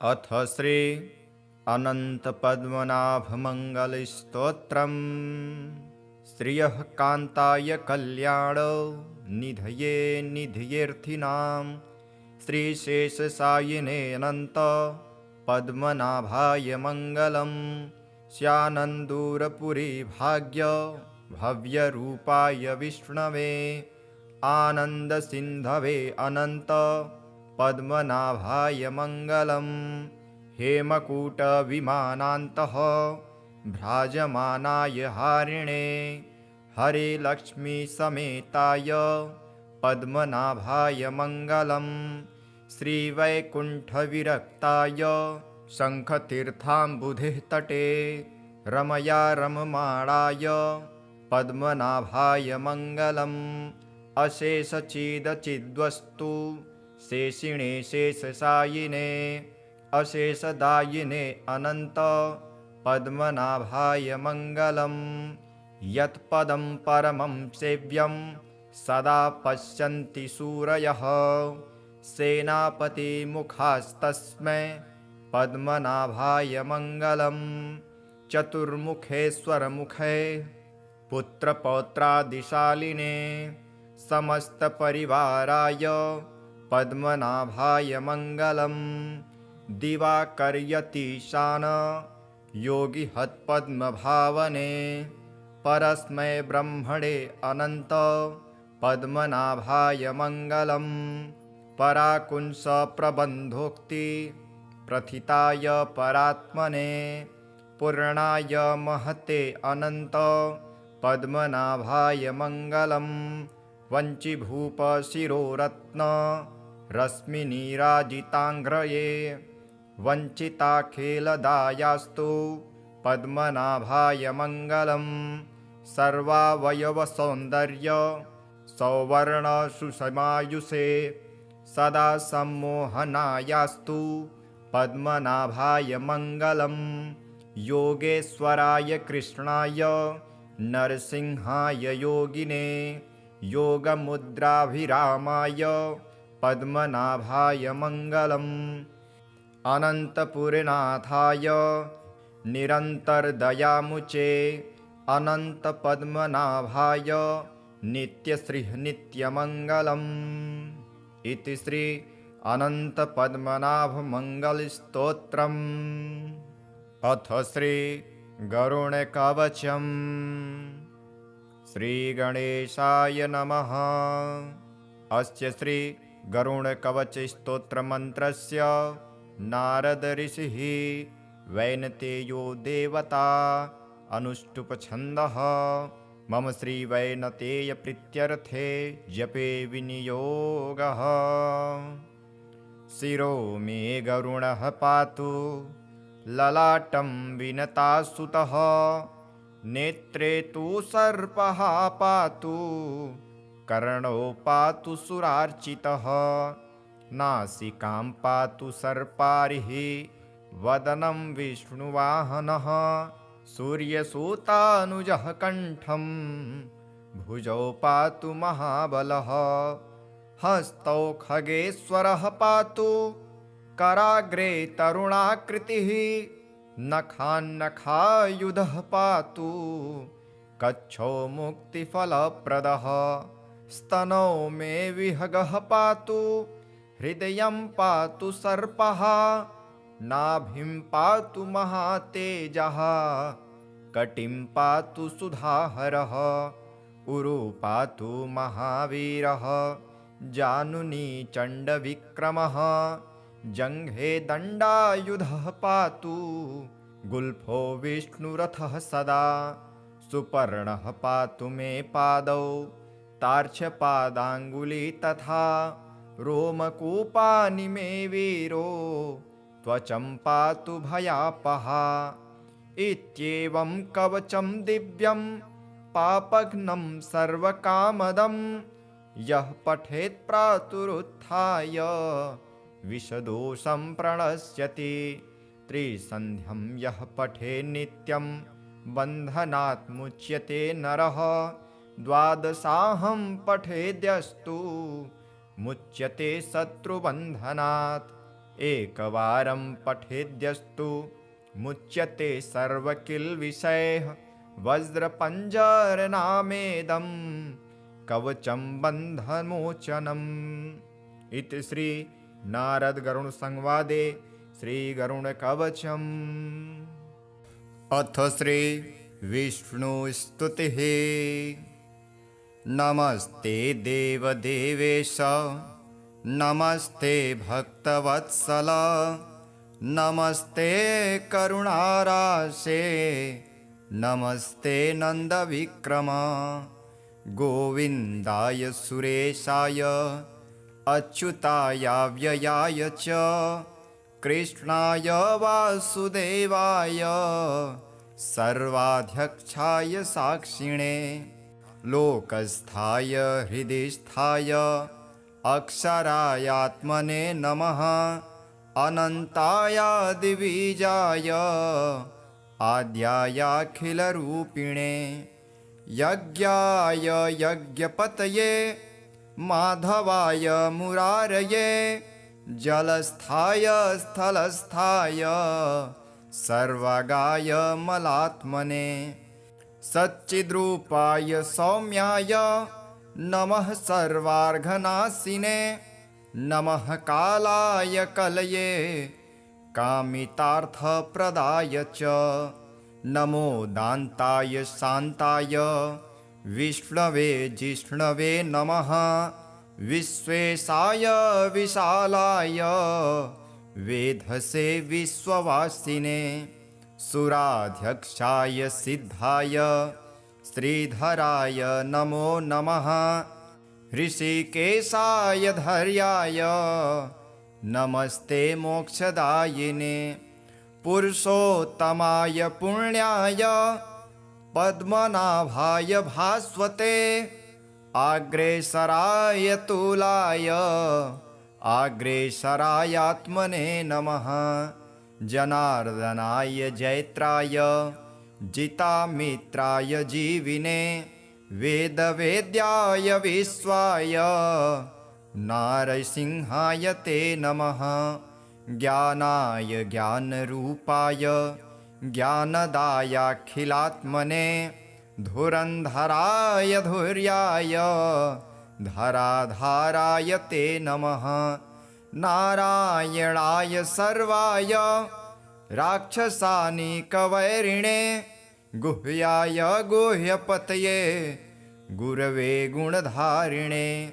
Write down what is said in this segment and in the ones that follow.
अथ श्री अनन्तपद्मनाभमङ्गलस्तोत्रम्। श्रियः कान्ताय कल्याण निधये निधयेऽर्थिनां श्रीशेषसायिने अनन्त पद्मनाभाय मङ्गलम्। स्यानन्दूरपुरी भाग्य भव्यरूपाय विष्णवे आनन्दसिन्धवे अनन्त पद्मनाभाय मङ्गलम्। हेमकूटविमानान्तः भ्राजमानाय हारिणे हरे लक्ष्मीसमेताय पद्मनाभाय मङ्गलम्। श्रीवैकुण्ठविरक्ताय शङ्खतीर्थाम्बुधेः तटे रमया रममाणाय पद्मनाभाय मङ्गलम्। अशेषचिदचिद्वस्तु शेषिणे शेषशायिने अशेषदायिने अनन्त पद्मनाभाय मङ्गलम्। यत्पदं परमं सेव्यं सदा पश्यन्ति सूरयः सेनापतिमुखास्तस्मै पद्मनाभाय मङ्गलम्। चतुर्मुखेश्वरमुखे पुत्रपौत्रादिशालिने समस्तपरिवाराय पद्मनाभाय मङ्गलम्। दिवाकर्यतीशान योगिहत्पद्मभावने परस्मै ब्रह्मणे अनन्त पद्मनाभाय मङ्गलम्। पराकुंसप्रबन्धोक्ति प्रथिताय परात्मने पूर्णाय महते अनन्त पद्मनाभाय मङ्गलम्। वञ्चिभूपशिरोरत्न रश्मिनीराजिताङ्घ्रये वञ्चिताखिलदायास्तु पद्मनाभाय मङ्गलम्। सर्वावयवसौन्दर्य सौवर्णसुषमायुषे सदा सम्मोहनायास्तु पद्मनाभाय मङ्गलम्। योगेश्वराय कृष्णाय नरसिंहाय योगिने योगमुद्राभिरामाय पद्मनाभाय मङ्गलम्। अनन्तपुरनाथाय निरन्तरदयामुचे अनन्तपद्मनाभाय नित्यश्रीः नित्यमङ्गलम्। इति श्री अनन्तपद्मनाभमङ्गलस्तोत्रम्। अथ श्री गरुडकवचम्। श्रीगणेशाय नमः। अस्य श्री गरुडकवचस्तोत्रमन्त्रस्य नारदऋषिः वैनतेयो देवता अनुष्टुप्छन्दः। मम श्रीवैनतेयप्रीत्यर्थे जपे विनियोगः। शिरो मे गरुडः पातु ललाटं विनतासुतः नेत्रे तु सर्पः पातु कर्णौ पातु सुरार्चितः नासिकां पातु सर्पारिः वदनं विष्णुवाहनः सूर्यसूतानुजः कण्ठं भुजौ पातु महाबलः हस्तौ खगेश्वरः पातु कराग्रे तरुणाकृतिः नखान्नखायुधः पातु कच्छो मुक्तिफलप्रदः स्तनौ मे विहगः पातु हृदयं पातु सर्पः नाभिं पातु महातेजः कटिं पातु सुधाहरः उरु पातु महावीरः जानुनी चण्डविक्रमः जङ्घे दण्डायुधः पातु गुल्फो विष्णुरथः सदा सुपर्णः पातु मे पादौ तार्क्ष्यपादाङ्गुली तथा रोमकूपानि मे वीरो त्वचं पातु भयापहा। इत्येवं कवचं दिव्यं पापघ्नं सर्वकामदं यः पठेत् प्रातरुत्थाय विषदोषं प्रणश्यति। त्रिसन्ध्यं यः पठेत् नित्यं बन्धनात् मुच्यते नरः। द्वादशाहं पठेद्यस्तु मुच्यते शत्रुबन्धनात्। एकवारं पठेद्यस्तु मुच्यते सर्वकिल्बिषैः। वज्रपञ्जरनामेदं कवचं बन्धमोचनम्। इति श्री नारद गरुड़ संवादे श्री गरुड़ कवचम्। अथ श्री विष्णु स्तुतिः। नमस्ते देवदेवेश नमस्ते भक्तवत्सल नमस्ते करुणाराशे नमस्ते नन्दविक्रम। गोविन्दाय सुरेशाय अच्युताय व्ययाय च कृष्णाय वासुदेवाय सर्वाध्यक्षाय साक्षिणे लोकस्थाय हृदिस्थाय अक्षरायात्मने नमः। अनन्ताय दिविजाय आद्यायाखिलरूपिणे यज्ञाय यज्ञपतये माधवाय मुरारये जलस्थाय स्थलस्थाय सर्वगाय मलात्मने सच्चिद्रूपाय सौम्याय नमः। सर्वार्घनाशिने नमः। कालाय कलये कामितार्थप्रदाय च नमो दान्ताय शान्ताय विष्णवे जिष्णवे नमः। विश्वेशाय विशालाय वेधसे विश्ववासिने सुराध्यक्षाय सिद्धाय श्रीधराय नमो नमः। ऋषिकेशाय धर्याय नमस्ते मोक्षदायिने पुरुषोत्तमाय पुण्याय पद्मनाभाय भास्वते आग्रेसराय तुलाय आग्रेसरायात्मने नमः। जनार्दनाय जैत्राय जितामित्राय जीविने वेदवेद्याय विश्वाय नारसिंहाय ते नमः। ज्ञानाय ज्ञानरूपाय ज्ञानदायाखिलात्मने धुरन्धराय धुर्याय धराधाराय ते नमः। नारायणाय सर्वाय राक्षसानिकवैरिणे गुह्याय गुह्यपतये गुरवे गुणधारिणे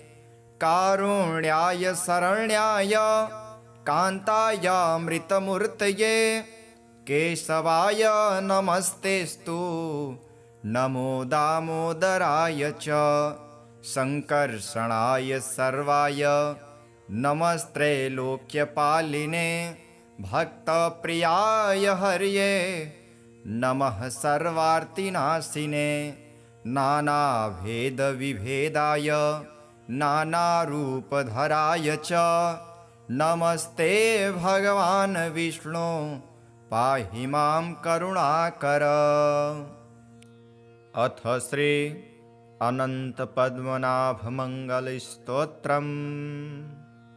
कारुण्याय शरण्याय कान्तायामृतमूर्तये केशवाय नमस्तेस्तु नमो दामोदराय च संकर्षणाय सर्वाय नमस्त्रैलोक्यपालिने भक्तप्रियाय हर्ये नमः। सर्वार्तिनाशिने नानाभेदविभेदाय नानारूपधराय च नमस्ते भगवान् विष्णु पाहि मां करुणाकर। अथ श्री अनन्तपद्मनाभमङ्गलस्तोत्रम्।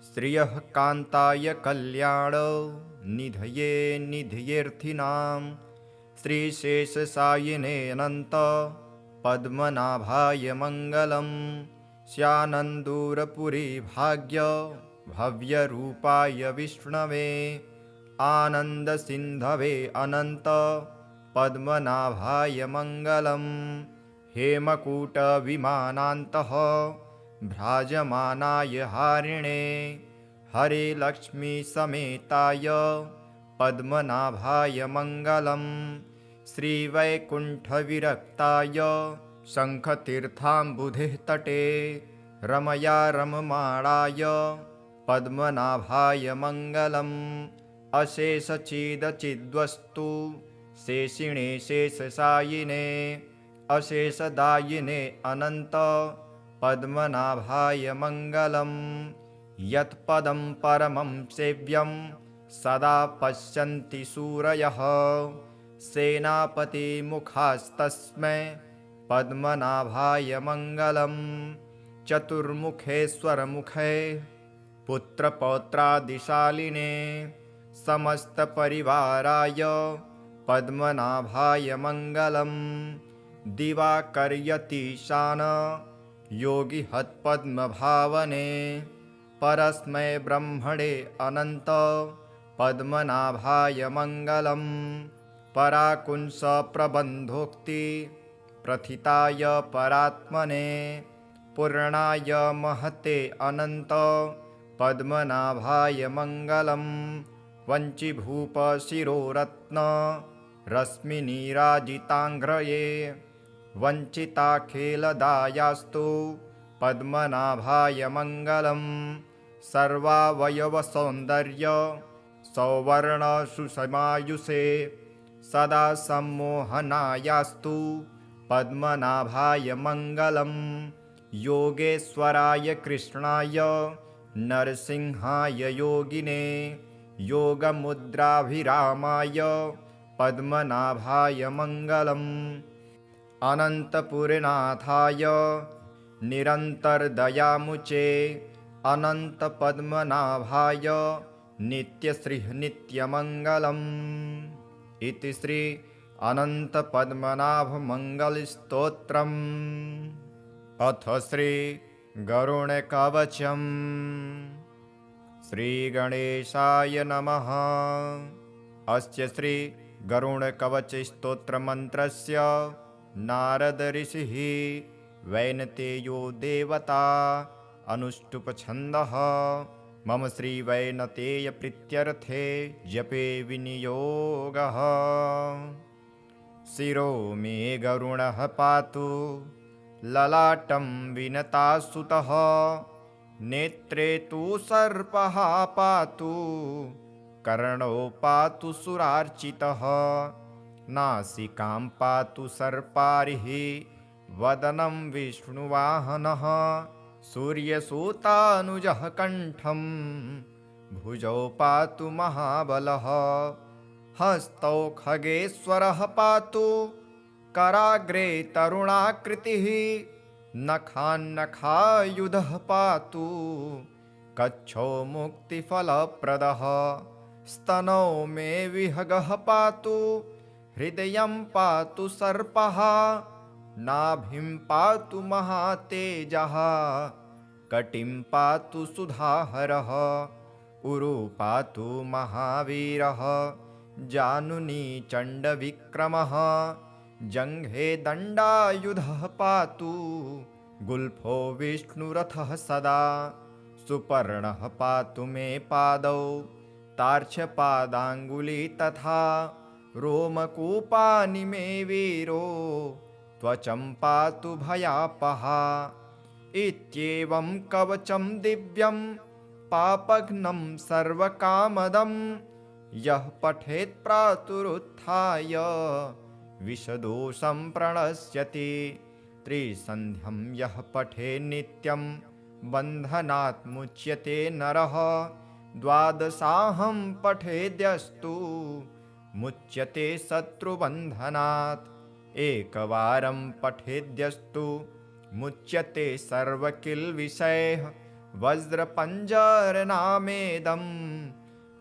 श्रियः कान्ताय कल्याण निधये निधयेऽर्थिनां श्रीशेषसायिने अनन्त पद्मनाभाय मङ्गलम्। स्यानन्दूरपुरी भाग्य भव्यरूपाय विष्णवे आनन्दसिन्धवे अनन्त पद्मनाभाय मङ्गलम्। हेमकूटविमानान्तः भ्राजमानाय हारिणे हरे लक्ष्मीसमेताय पद्मनाभाय मङ्गलम्। श्रीवैकुण्ठविरक्ताय शङ्खतीर्थाम्बुधेः तटे रमया रममाणाय पद्मनाभाय मङ्गलम्। अशेषचिदचिद्वस्तु शेषिणे शेषशायिने अशेषदायिने अनन्त पद्मनाभाय मङ्गलम्। यत्पदं परमं सेव्यं सदा पश्यन्ति सूरयः सेनापतिमुखास्तस्मै पद्मनाभाय मङ्गलम्। चतुर्मुखेश्वरमुखे पुत्रपौत्रादिशालिने समस्तपरिवाराय पद्मनाभाय मङ्गलम्। दिवाकर्यतीशान योगिहत्पद्मभावने परस्मै ब्रह्मणे अनन्त पद्मनाभाय मङ्गलम्। पराकुंसप्रबन्धोक्ति प्रथिताय परात्मने पूर्णाय महते अनन्त पद्मनाभाय मङ्गलम्। वञ्चिभूपशिरोरत्न रश्मिनीराजिताङ्घ्रये वञ्चिताखिलदायास्तु पद्मनाभाय मङ्गलम्। सर्वावयवसौन्दर्य सौवर्णसुषमायुषे सदा सम्मोहनायास्तु पद्मनाभाय मङ्गलम्। योगेश्वराय कृष्णाय नरसिंहाय योगिने योगमुद्राभिरामाय पद्मनाभाय मङ्गलम्। अनन्तपुरनाथाय निरन्तरदयामुचे अनन्तपद्मनाभाय नित्यश्रीः नित्यमङ्गलम्। इति श्री अनन्तपद्मनाभमङ्गलस्तोत्रम्। अथ श्री गरुडकवचम्। श्रीगणेशाय नमः। अस्य श्री गरुडकवचस्तोत्रमन्त्रस्य नारद ऋषिः वैनतेयो देवता अनुष्टुप् मम श्रीवैनतेयप्रीत्यर्थे जपे विनियोगः। शिरो मे गरुडः पातु ललाटं विनतासुतः नेत्रे तु सर्पः पातु कर्णौ पातु सुरार्चितः नासिकां पातु सर्पारिः वदनं विष्णुवाहनः सूर्यसूतानुजः कण्ठं भुजौ पातु महाबलः हस्तौ खगेश्वरः पातु कराग्रे तरुणाकृतिः नखान्नखायुधः पातु कच्छो मुक्तिफलप्रदः स्तनौ मे विहगः पातु हृदयं पातु सर्पः नाभिं पातु महातेजः कटिं पातु सुधाहरः उरु पातु महावीरः जानुनी चण्डविक्रमः जङ्घे दण्डायुधः पातु गुल्फो विष्णुरथः सदा सुपर्णः पातु मे पादौ तार्क्ष्यपादाङ्गुली तथा रोमकूपानि मे वीरो त्वचं पातु भयापहा इत्येवं कवचं दिव्यं पापघ्नं सर्वकामदं यः पठेत् प्रातरुत्थाय विषदोषं प्रणश्यति त्रिसन्ध्यं यः पठेत् नित्यं बन्धनात् मुच्यते नरः द्वादशाहं पठेद्यस्तु मुच्यते शत्रुबन्धनात् एकवारं पठेद्यस्तु मुच्यते सर्वकिल्बिषैः वज्रपञ्जरनामेदं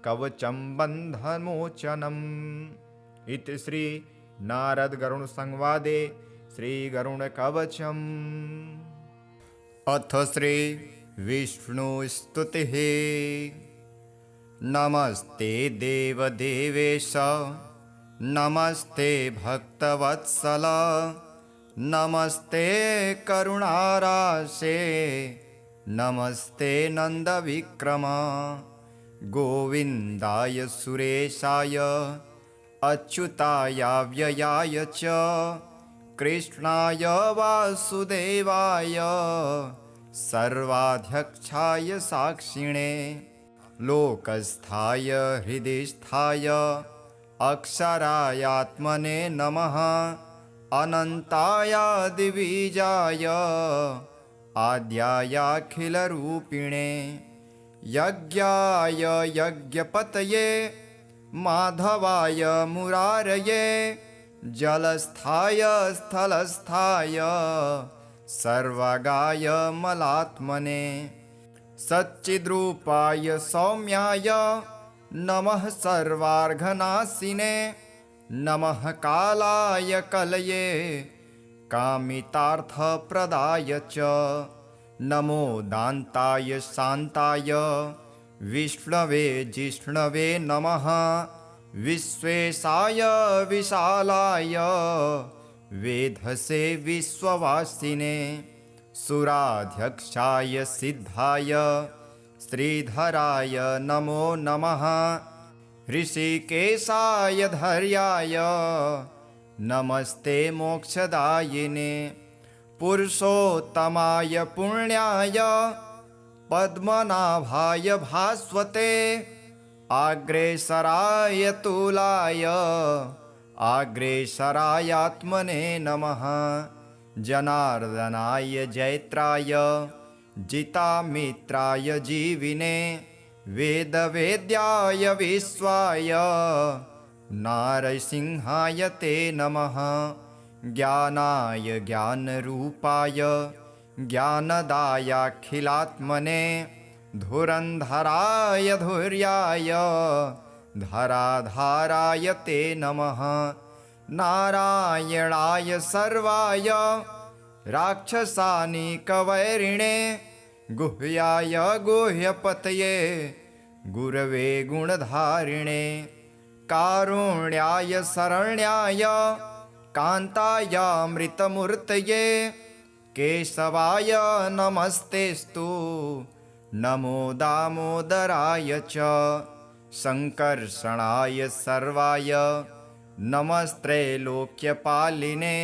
कवचं बन्धमोचनम्। इति श्री नारद गरुड संवादे श्री गरुडकवचम्। अथ श्री विष्णुस्तुतिः। नमस्ते देवदेवेश नमस्ते भक्तवत्सल नमस्ते करुणाराशे नमस्ते नन्दविक्रम गोविन्दाय सुरेशाय अच्युताय व्ययाय च कृष्णाय वासुदेवाय सर्वाध्यक्षाय साक्षिणे लोकस्थाय हृदिस्थाय अक्षरायात्मने नमः अनन्ताय दिविजाय आद्यायाखिलरूपिणे यज्ञाय यज्ञपतये माधवाय मुरारये जलस्थाय स्थलस्थाय सर्वगाय मलात्मने सच्चिद्रूपाय सौम्याय नमः सर्वार्घनाशिने नमः कालाय कलये कामितार्थप्रदाय च नमो दान्ताय शान्ताय विष्णवे जिष्णवे नमः विश्वेशाय विशालाय वेधसे विश्ववासिने सुराध्यक्षाय सिद्धाय श्रीधराय नमो नमः ऋषिकेशाय धैर्याय नमस्ते मोक्षदायिने पुरुषोत्तमाय पुण्याय पद्मनाभाय भास्वते अग्रेसराय तुलाय अग्रेसरायात्मने नमः जनार्दनाय जैत्राय जितामित्राय जीविने वेदवेद्याय विश्वाय नारसिंहाय ते नमः ज्ञानाय ज्ञानरूपाय ज्ञानदायाखिलात्मने धुरन्धराय धुर्याय धराधाराय ते नमः नारायणाय सर्वाय राक्षसानिकवैरिणे गुह्याय गुह्यपतये गुरवे गुणधारिणे कारुण्याय शरण्याय कान्तायामृतमूर्तये केशवाय नमस्तेस्तु नमो दामोदराय च संकर्षणाय सर्वाय नमस्त्रैलोक्यपालिने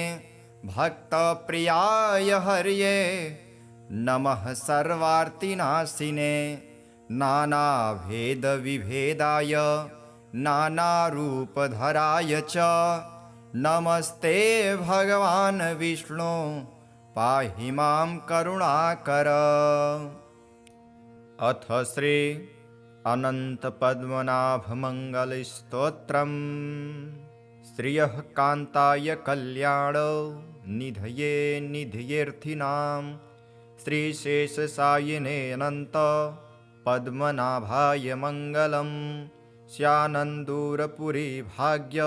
भक्तप्रियाय हर्ये नमः सर्वार्तिनाशिने नानाभेदविभेदाय नानारूपधराय च नमस्ते भगवान् विष्णु पाहि मां करुणाकर। अथ श्री अनन्तपद्मनाभमङ्गलस्तोत्रम् श्रियः कान्ताय कल्याण निधये निधयेऽर्थिनां श्रीशेषसायिने अनन्त पद्मनाभाय मङ्गलम् स्यानन्दूरपुरी भाग्य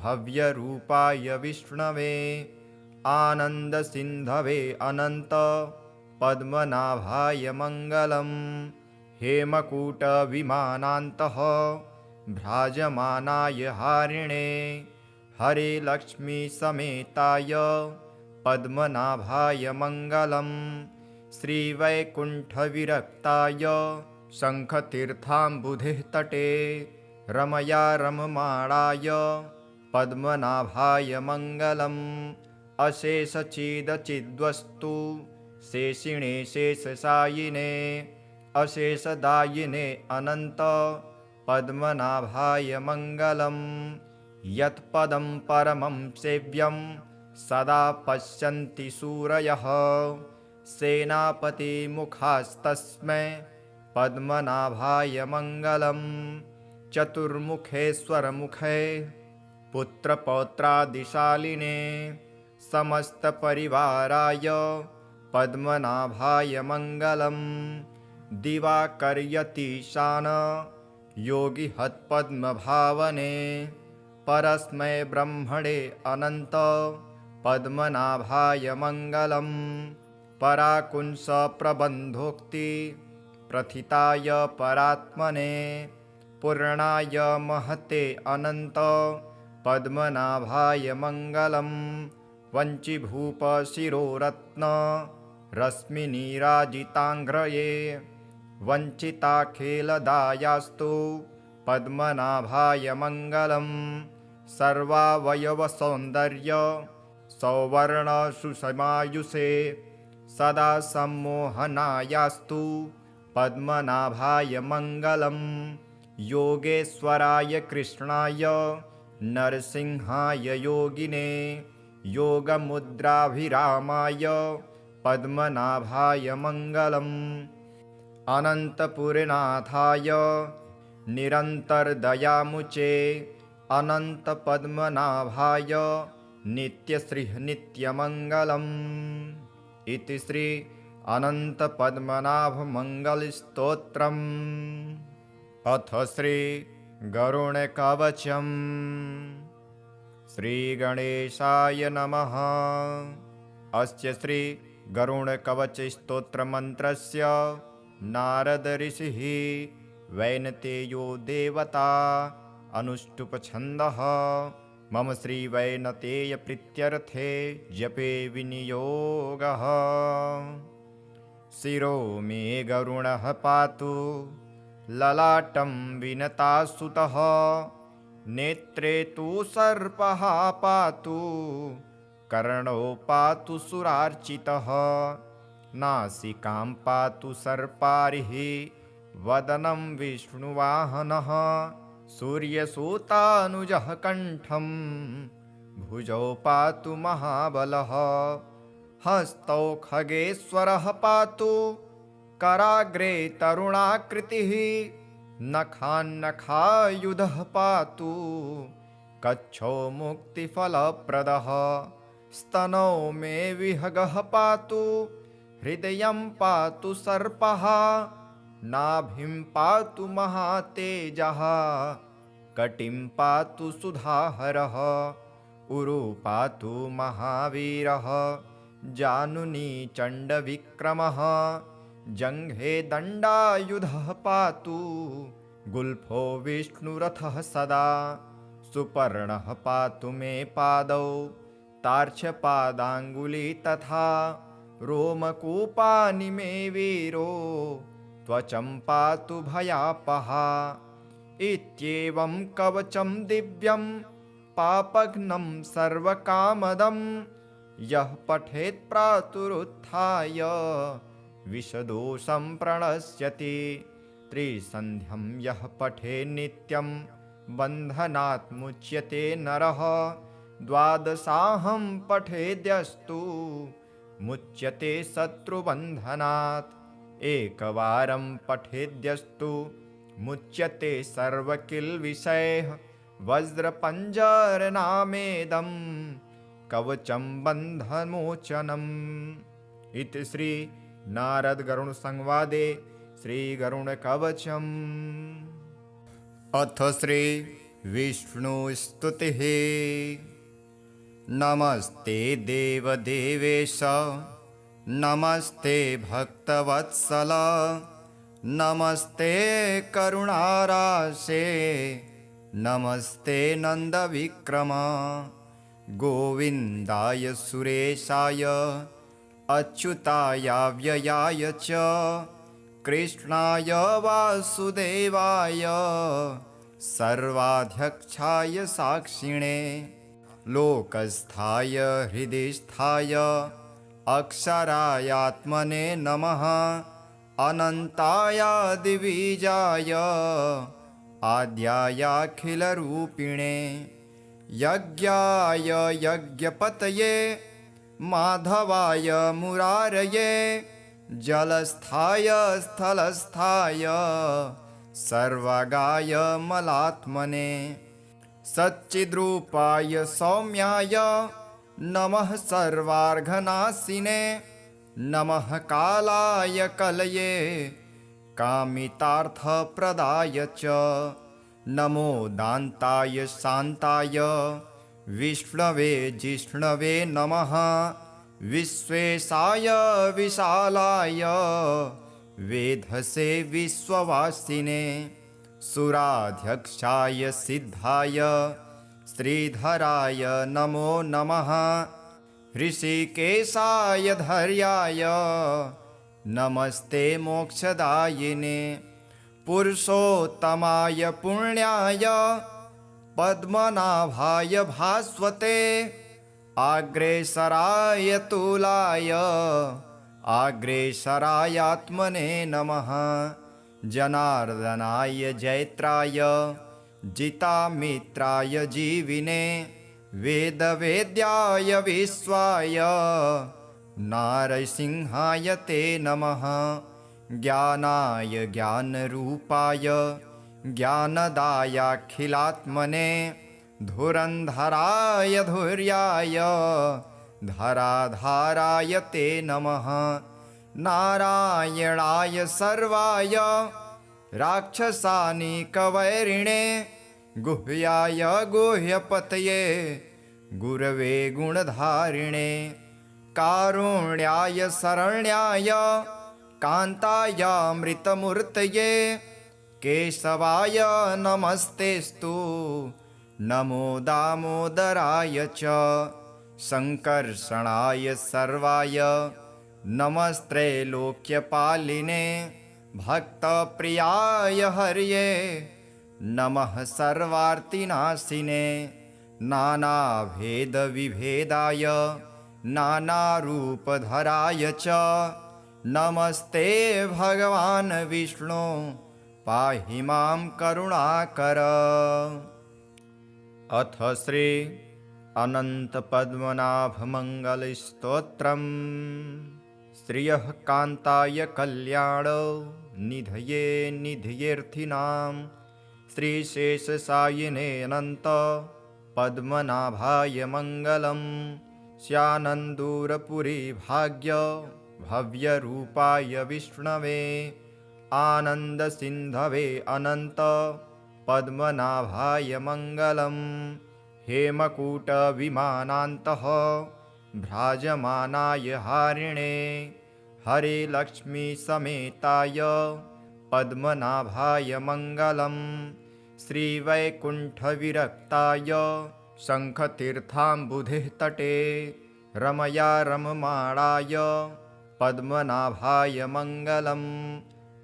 भव्यरूपाय विष्णवे आनन्दसिन्धवे अनन्त पद्मनाभाय मङ्गलम् हेमकूटविमानान्तः भ्राजमानाय हारिणे हरे लक्ष्मीसमेताय पद्मनाभाय मङ्गलम् श्रीवैकुण्ठविरक्ताय शङ्खतीर्थाम्बुधिः तटे रमया रममाणाय पद्मनाभाय मङ्गलम् अशेषचिदचिद्वस्तु शेषिणे शेषशायिने अशेषदायिने अनन्त पद्मनाभाय मङ्गलम् यत्पदं परमं सेव्यं सदा पश्यन्ति सूरयः सेनापतिमुखास्तस्मै पद्मनाभाय मङ्गलम् चतुर्मुखेश्वरमुखे पुत्रपौत्रादिशालिने समस्तपरिवाराय पद्मनाभाय मङ्गलम् दिवाकर्यतीशान योगिहत्पद्मभावने परस्मै ब्रह्मणे अनन्त पद्मनाभाय मङ्गलम् पराकुंसप्रबन्धोक्ति प्रथिताय परात्मने पूर्णाय महते अनन्त पद्मनाभाय मङ्गलम् वञ्चिभूपशिरोरत्न रश्मिनीराजिताङ्घ्रये वञ्चिताखिलदायास्तु पद्मनाभाय मङ्गलम् सर्वावयवसौन्दर्य सौवर्णसुषमायुषे सदा सम्मोहनायास्तु पद्मनाभाय मङ्गलम् योगेश्वराय कृष्णाय नरसिंहाय योगिने योगमुद्राभिरामाय पद्मनाभाय मङ्गलम् अनन्तपुरनाथाय निरन्तरदयामुचे अनन्तपद्मनाभाय नित्यश्रीः नित्यमङ्गलम् इति श्री अनन्तपद्मनाभमङ्गलस्तोत्रम्। अथ श्रीगरुडकवचम्। श्रीगणेशाय नमः। अस्य श्रीगरुडकवचस्तोत्रमन्त्रस्य नारद ऋषिः वैनतेयो देवता अनुष्टुप् छन्दः। मम श्रीवैनतेयप्रीत्यर्थे जपे विनियोगः। शिरो मे गरुडः पातु ललाटं विनतासुतः। नेत्रे तु सर्पः पातु कर्णौ पातु सुरार्चितः। नासिकां पातु सर्पारिः वदनं विष्णुवाहनः। सूर्यसूतानुजः कण्ठं भुजौ पातु महाबलः। हस्तौ खगेश्वरः पातु कराग्रे तरुणाकृतिः। नखान्नखायुधः पातु कच्छो मुक्तिफलप्रदः। स्तनौ मे विहगः पातु हृदयं पातु सर्पः। नाभिं पातु महातेजः कटिं पातु सुधाहरः। उरु पातु महावीरः जानुनी चण्डविक्रमः। जङ्घे दण्डायुधः पातु गुल्फो विष्णुरथः सदा। सुपर्णः पातु मे पादौ तार्क्ष्यपादाङ्गुली तथा। रोमकूपानि मे वीरो त्वचं पातु भयापहा। इत्येवं कवचं दिव्यं पापघ्नं सर्वकामदं। यः पठेत् प्रातरुत्थाय विषदोषं प्रणश्यति। त्रिसन्ध्यं यः पठेत् नित्यं बन्धनात् मुच्यते नरः। द्वादशाहं पठेद्यस्तु मुच्यते शत्रुबन्धनात्। एकवारं पठेद्यस्तु मुच्यते सर्वकिल्बिषैः। वज्रपञ्जरनामेदं कवचं बन्धमोचनम्। इति श्री नारद गरुड संवादे श्रीगरुडकवचम्। अथ श्री विष्णुस्तुतिः। नमस्ते देवदेवेश नमस्ते भक्तवत्सल। नमस्ते करुणाराशे नमस्ते नन्दविक्रम। गोविन्दाय सुरेशाय अच्युताय व्ययाय च कृष्णाय वासुदेवाय सर्वाध्यक्षाय साक्षिणे। लोकस्थाय हृदिस्थाय अक्षरायात्मने नमः। अनन्ताय दिविजाय आद्यायाखिलरूपिणे। यज्ञाय यज्ञपतये माधवाय मुरारये। जलस्थाय स्थलस्थाय सर्वगाय मलात्मने। सच्चिद्रूपाय सौम्याय नमः सर्वार्घनाशिने। नमः कालाय कलये कामितार्थप्रदाय च। नमो दान्ताय शान्ताय विष्णवे जिष्णवे नमः। विश्वेशाय विशालाय वेधसे विश्ववासिने। सुराध्यक्षाय सिद्धाय श्रीधराय नमो नमः। ऋषिकेशाय धैर्याय नमस्ते मोक्षदायिने। पुरुषोत्तमाय पुण्याय पद्मनाभाय भास्वते। आग्रेसराय तुलाय आग्रेसरायात्मने नमः। जनार्दनाय जैत्राय जितामित्राय जीविने। वेदवेद्याय विश्वाय नारसिंहाय ते नमः। ज्ञानाय ज्ञानरूपाय ज्ञानदायाखिलात्मने। धुरन्धराय धुर्याय धराधाराय ते नमः। नारायणाय सर्वाय राक्षसानिकवैरिणे गुह्याय गुह्यपतये गुरवे गुणधारिणे कारुण्याय शरण्याय कान्ताय मृतमूर्तये केशवाय नमस्तेस्तु नमो दामोदराय च संकर्षणाय सर्वाय नमस्त्रैलोक्यपालिने भक्तप्रियाय हर्ये नमः सर्वार्तिनाशिने नानाभेदविभेदाय नानारूपधराय च नमस्ते भगवान् विष्णु पाहि मां करुणाकर। अथ श्री अनन्तपद्मनाभमङ्गलस्तोत्रम्। श्रियः कान्ताय कल्याण निधये निधयेऽर्थिनां श्रीशेषसायिने अनन्त पद्मनाभाय मङ्गलम्। स्यानन्दूरपुरी भाग्य भव्यरूपाय विष्णवे आनन्दसिन्धवे अनन्त पद्मनाभाय मङ्गलम्। हेमकूटविमानान्तः भ्राजमानाय हारिणे हरे लक्ष्मीसमेताय पद्मनाभाय मङ्गलम्। श्रीवैकुण्ठविरक्ताय शङ्खतीर्थाम्बुधेः तटे रमया रममाणाय पद्मनाभाय मङ्गलम्।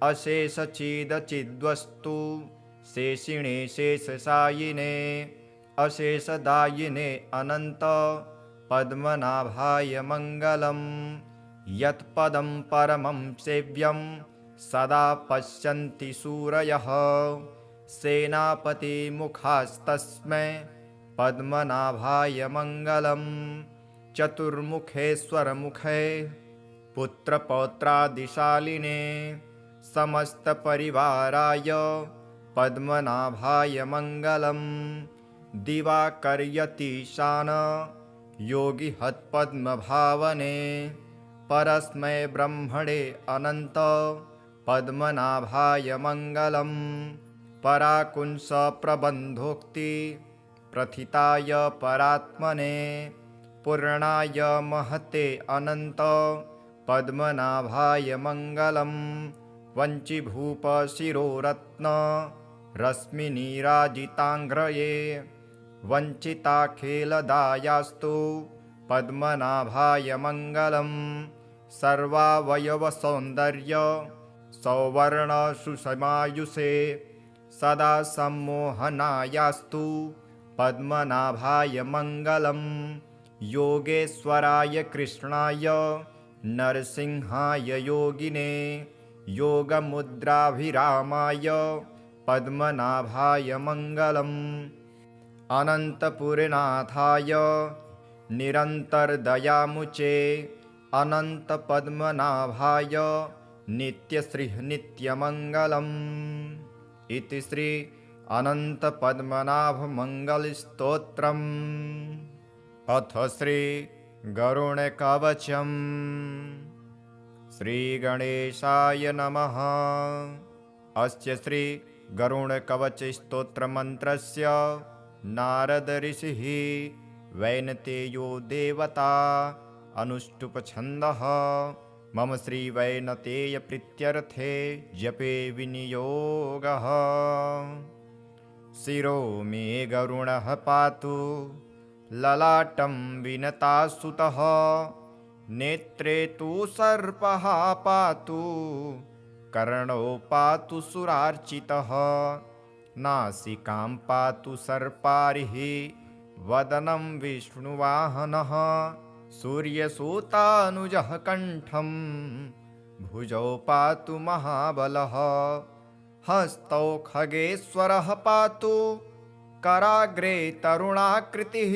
अशेषचिदचिद्वस्तु शेषिणे शेषशायिने अशेषदायिने अनन्त पद्मनाभाय मङ्गलम्। यत्पदं परमं सेव्यं सदा पश्यन्ति सूरयः सेनापतिमुखास्तस्मै पद्मनाभाय मङ्गलम्। चतुर्मुखेश्वरमुखे पुत्रपौत्रादिशालिने समस्तपरिवाराय पद्मनाभाय मङ्गलम्। दिवाकर्यतीशान योगिहत्पद्मभावने परस्मै ब्रह्मणे अनन्त पद्मनाभाय मङ्गलम्। पराकुंसप्रबन्धोक्ति प्रथिताय परात्मने पूर्णाय महते अनन्त पद्मनाभाय मङ्गलम्। वञ्चिभूपशिरोरत्न रश्मिनीराजिताङ्घ्रये वञ्चिताखिलदायास्तु पद्मनाभाय मङ्गलम्। सर्वावयवसौन्दर्य सौवर्णसुषमायुषे सदा सम्मोहनायास्तु पद्मनाभाय मङ्गलम्। योगेश्वराय कृष्णाय नरसिंहाय योगिने योगमुद्राभिरामाय पद्मनाभाय मङ्गलम्। अनन्तपुरनाथाय निरन्तरदयामुचे अनन्तपद्मनाभाय नित्यश्रीः नित्यमङ्गलम्। इति श्री अनन्तपद्मनाभमङ्गलस्तोत्रम्। अथ श्री गरुडकवचम्। श्रीगणेशाय नमः। अस्य श्री गरुडकवचस्तोत्रमन्त्रस्य नारदऋषिः वैनतेयो देवता अनुष्टुप्छन्दः। मम श्रीवैनतेयप्रीत्यर्थे जपे विनियोगः। शिरो मे गरुणः पातु ललाटं विनतासुतः नेत्रे तु सर्पः पातु कर्णौ पातु सुरार्चितः नासिकां पातु सर्पारिः वदनं विष्णुवाहनः सूर्यसूतानुजः कण्ठं भुजौ पातु महाबलः हस्तौ खगेश्वरः पातु कराग्रे तरुणाकृतिः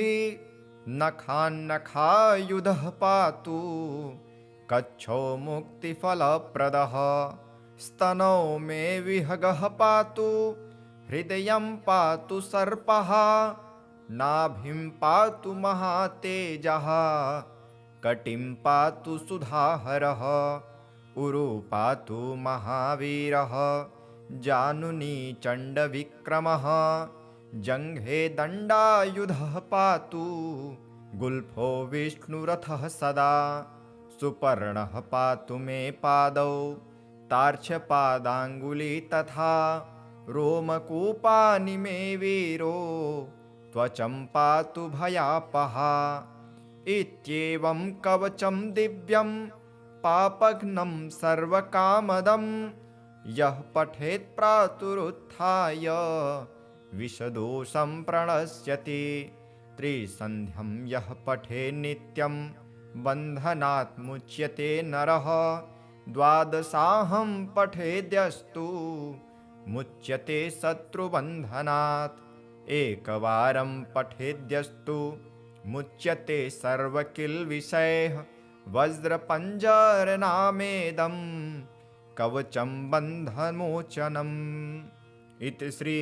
नखान्नखायुधः पातु कच्छो मुक्तिफलप्रदः स्तनौ मे विहगः पातु हृदयं पातु सर्पः नाभिं पातु महातेजः कटिं पातु सुधाहरः उरु पातु महावीरः जानुनी चण्डविक्रमः जङ्घे दण्डायुधः पातु गुल्फो विष्णुरथः सदा सुपर्णः पातु मे पादौ तार्क्ष्यपादाङ्गुली तथा रोमकूपानि मे वीरो त्वचं पातु भयापहा इत्येवं कवचं दिव्यं पापघ्नं सर्वकामदं यः पठेत् प्रातरुत्थाय विषदोषं प्रणश्यति त्रिसन्ध्यं यः पठेत् नित्यं बन्धनात् मुच्यते नरः द्वादशाहं पठेद्यस्तु मुच्यते शत्रुबन्धनात् एकवारं पठेद्यस्तु मुच्यते सर्वकिल्बिषैः वज्रपञ्जरनामेदं कवचं बन्धमोचनम्। इति श्री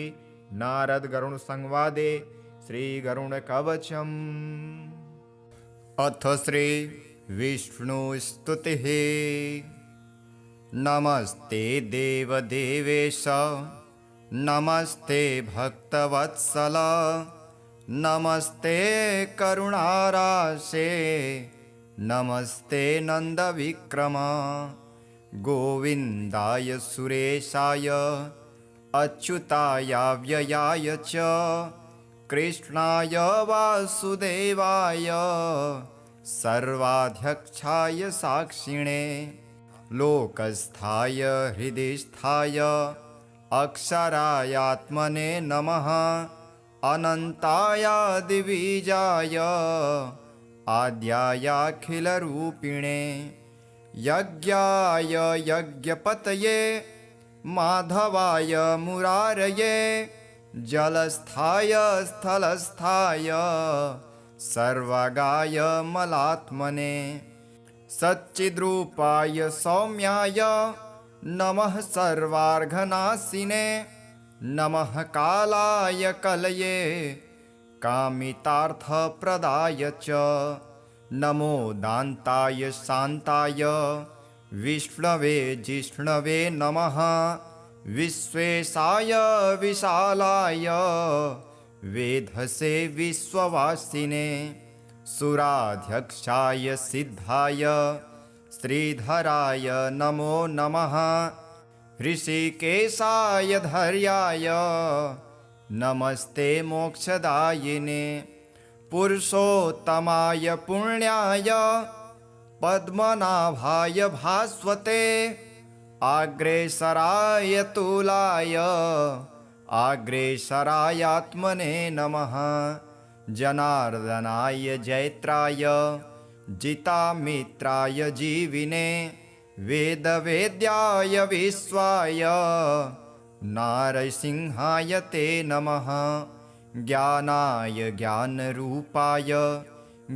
नारद गरुड़ संवादे श्री गरुड़ कवचम्। अथ श्री विष्णु स्तुतिः। नमस्ते देवदेवेश नमस्ते भक्तवत्सल नमस्ते करुणाराशे नमस्ते नन्दविक्रम गोविन्दाय सुरेशाय अच्युताय व्ययाय च कृष्णाय वासुदेवाय सर्वाध्यक्षाय साक्षिणे लोकस्थाय हृदिस्थाय अक्षरायात्मने नमः अनन्ताय दिविजाय आद्यायाखिलरूपिणे यज्ञाय यज्ञपतये माधवाय मुरारये जलस्थाय स्थलस्थाय सर्वगाय मलात्मने सच्चिद्रूपाय सौम्याय नमः सर्वार्घनाशिने नमः कालाय कलये कामितार्थप्रदाय च नमो दान्ताय शान्ताय विष्णवे जिष्णवे नमः विश्वेशाय विशालाय वेधसे विश्ववासिने सुराध्यक्षाय सिद्धाय श्रीधराय नमो नमः ऋषिकेशाय धर्याय नमस्ते मोक्षदायिने पुरुषोत्तमाय पुण्याय पद्मनाभाय भास्वते आग्रेसराय तुलाय आग्रेसरायात्मने नमः जनार्दनाय जैत्राय जितामित्राय जीविने वेदवेद्याय विश्वाय नारसिंहाय ते नमः ज्ञानाय ज्ञानरूपाय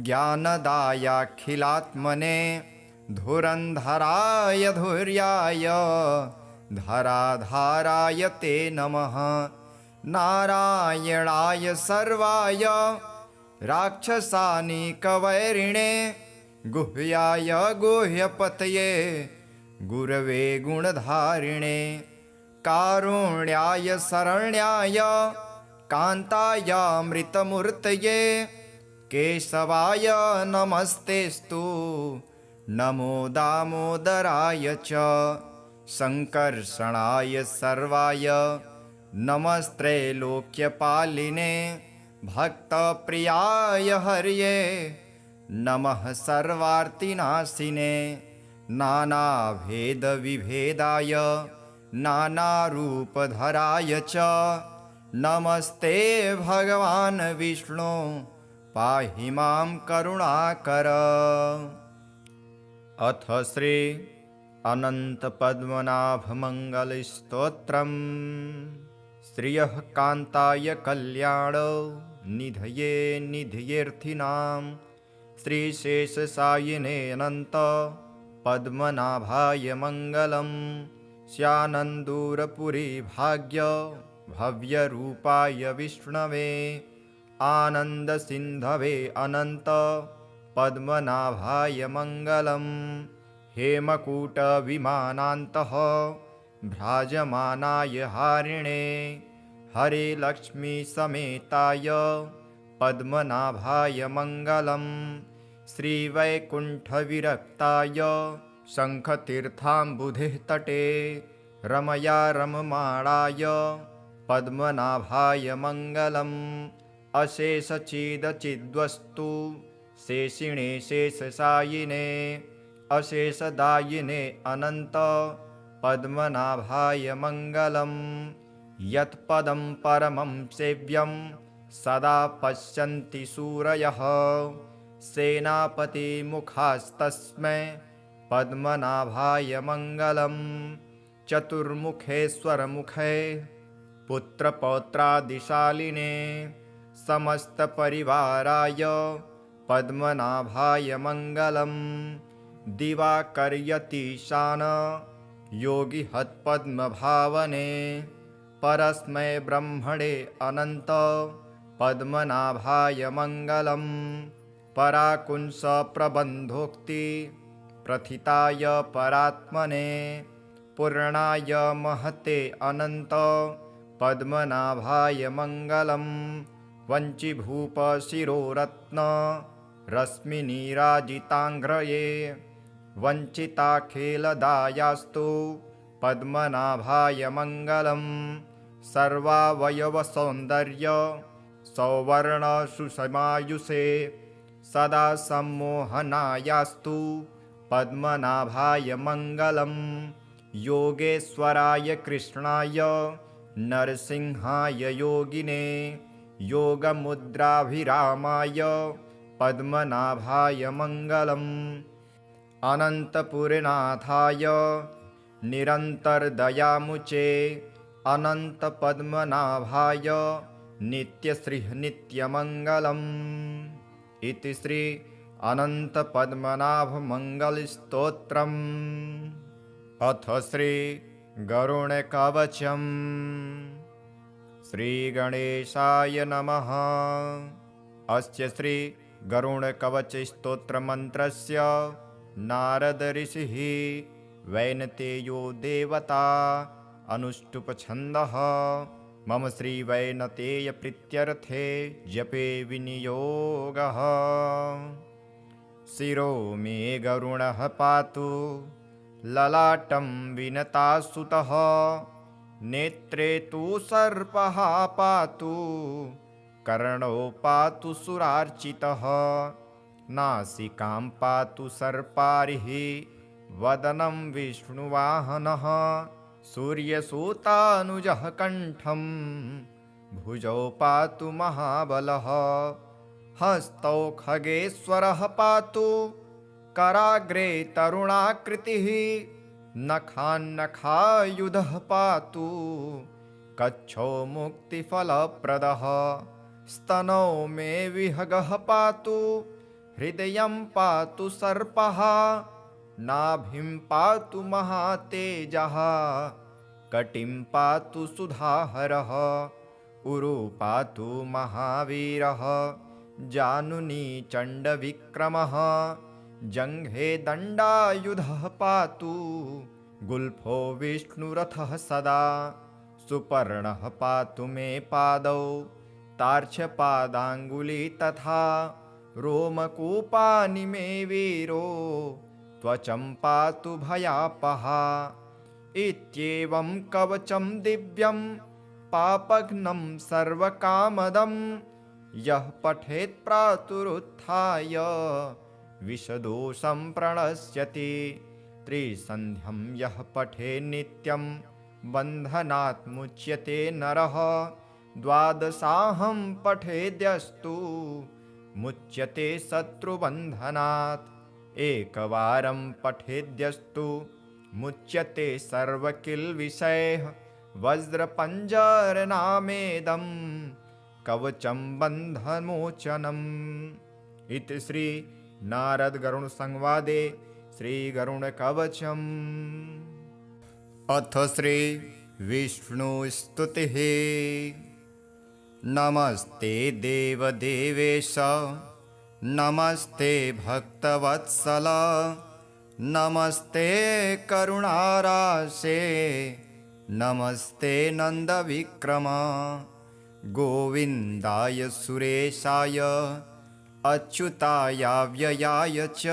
ज्ञानदायाखिलात्मने धुरन्धराय धुर्याय धराधाराय ते नमः नारायणाय सर्वाय राक्षसानिकवैरिणे गुह्याय गुह्यपतये गुरवे गुणधारिणे कारुण्याय शरण्याय कान्तायामृतमूर्तये केशवाय नमस्तेस्तु नमो दामोदराय च संकर्षणाय सर्वाय नमस्त्रैलोक्यपालिने भक्तप्रियाय हर्ये नमः सर्वार्तिनाशिने नानाभेदविभेदाय नानारूपधराय च नमस्ते भगवान् विष्णु पाहि मां करुणाकर। अथ श्री अनन्तपद्मनाभमङ्गलस्तोत्रम्। श्रियः कान्ताय कल्याण निधये निधयेऽर्थिनां श्रीशेषसायिने अनन्त पद्मनाभाय मङ्गलम् स्यानन्दूरपुरी भाग्य भव्यरूपाय विष्णवे आनन्दसिन्धवे अनन्त पद्मनाभाय मङ्गलम् हेमकूटविमानान्तः भ्राजमानाय हारिणे हरे लक्ष्मीसमेताय पद्मनाभाय मङ्गलम् श्रीवैकुण्ठविरक्ताय शङ्खतीर्थाम्बुधेः तटे रमया रममाणाय पद्मनाभाय मङ्गलम् अशेषचिदचिद्वस्तु शेषिणे शेषशायिने अशेषदायिने अनन्त पद्मनाभाय मङ्गलम् यत्पदं परमं सेव्यं सदा पश्यन्ति सूरयः सेनापतिमुखास्तस्मै पद्मनाभाय मङ्गलम् चतुर्मुखेश्वरमुखे पुत्रपौत्रादिशालिने समस्तपरिवाराय पद्मनाभाय मङ्गलम् दिवाकर्यतीशान योगिहत्पद्मभावने परस्मै ब्रह्मणे अनन्त पद्मनाभाय मङ्गलम् पराकुंसप्रबन्धोक्ति प्रथिताय परात्मने पूर्णाय महते अनन्त पद्मनाभाय मङ्गलम् वञ्चिभूपशिरोरत्न रश्मिनीराजिताङ्घ्रये वञ्चिताखिलदायास्तु पद्मनाभाय मङ्गलम् सर्वावयवसौन्दर्य सौवर्णसुषमायुषे सदा सम्मोहनायास्तु पद्मनाभाय मङ्गलम् योगेश्वराय कृष्णाय नरसिंहाय योगिने योगमुद्राभिरामाय पद्मनाभाय मङ्गलम् अनन्तपुरनाथाय निरन्तरदयामुचे अनन्तपद्मनाभाय नित्यश्रीः नित्यमङ्गलम् इति श्री अनन्तपद्मनाभमङ्गलस्तोत्रम्। अथ श्री गरुडकवचम्। श्रीगणेशाय नमः। अस्य श्री गरुडकवचस्तोत्रमन्त्रस्य नारद ऋषिः वैनतेयो देवता अनुष्टुप् मम श्रीवैनतेयप्रीत्यर्थे जपे विनियोगः। शिरो मे गरुडः पातु ललाटं विनतासुतः नेत्रे तु सर्पः पातु कर्णौ पातु सुरार्चितः नासिकां पातु सर्पारिः वदनं विष्णुवाहनः सूर्यसूतानुजः कण्ठं भुजौ पातु महाबलः हस्तौ खगेश्वरः पातु कराग्रे तरुणाकृतिः नखान्नखायुधः पातु कच्छो मुक्तिफलप्रदः स्तनौ मे विहगः पातु हृदयं पातु सर्पः नाभिं पातु महातेजः कटिं पातु सुधाहरः उरु पातु महावीरः जानुनी चण्डविक्रमः जङ्घे दण्डायुधः पातु गुल्फो विष्णुरथः सदा सुपर्णः पातु मे पादौ तार्क्ष्यपादाङ्गुली तथा रोमकूपानि मे वीरो त्वचं पातु भयापहा इत्येवं कवचं दिव्यं पापघ्नं सर्वकामदं यः पठेत् प्रातरुत्थाय विषदोषं प्रणश्यति त्रिसन्ध्यं यः पठेत् नित्यं बन्धनात् मुच्यते नरः द्वादशाहं पठेद्यस्तु मुच्यते शत्रुबन्धनात् एकवारं पठेद्यस्तु मुच्यते सर्वकिल्बिषैः वज्रपञ्जरनामेदं कवचं बन्धमोचनम्। इति श्री नारद गरुड़ संवादे श्री गरुड़कवचम्। अथ श्री विष्णुस्तुतिः। नमस्ते देवदेवेश नमस्ते भक्तवत्सल नमस्ते करुणाराशे नमस्ते नन्दविक्रम गोविन्दाय सुरेशाय अच्युताय व्ययाय च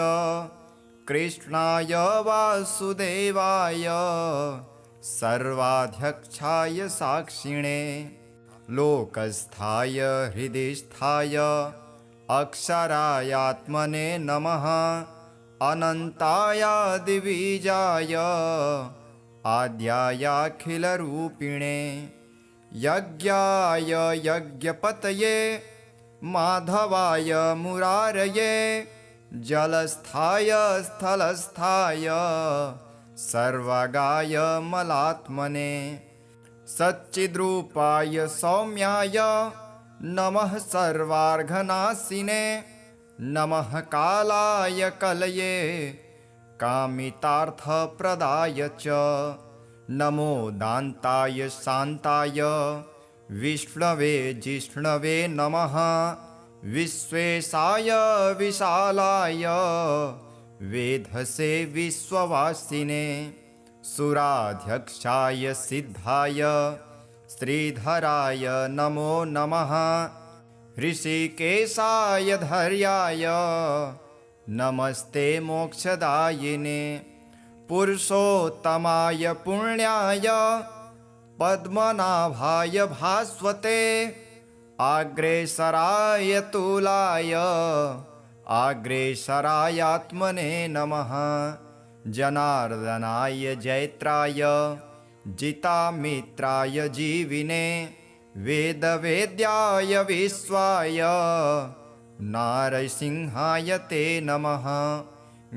कृष्णाय वासुदेवाय सर्वाध्यक्षाय साक्षिणे लोकस्थाय हृदिस्थाय अक्षरायात्मने नमः अनन्ताय दिविजाय आद्यायाखिलरूपिणे यज्ञाय यज्ञपतये माधवाय मुरारये जलस्थाय स्थलस्थाय सर्वगाय मलात्मने सच्चिद्रूपाय सौम्याय नमः सर्वार्घनाशिने नमः कालाय कलये कामितार्थप्रदाय च नमो दान्ताय शान्ताय विष्णवे जिष्णवे नमः विश्वेशाय विशालाय वेधसे विश्ववासिने सुराध्यक्षाय सिद्धाय श्रीधराय नमो नमः ऋषिकेशाय धर्याय नमस्ते मोक्षदायिने पुरुषोत्तमाय पुण्याय पद्मनाभाय भास्वते आग्रेसराय तुलाय आग्रेसरायात्मने नमः जनार्दनाय जैत्राय जितामित्राय जीविने वेदवेद्याय विश्वाय नारसिंहाय ते नमः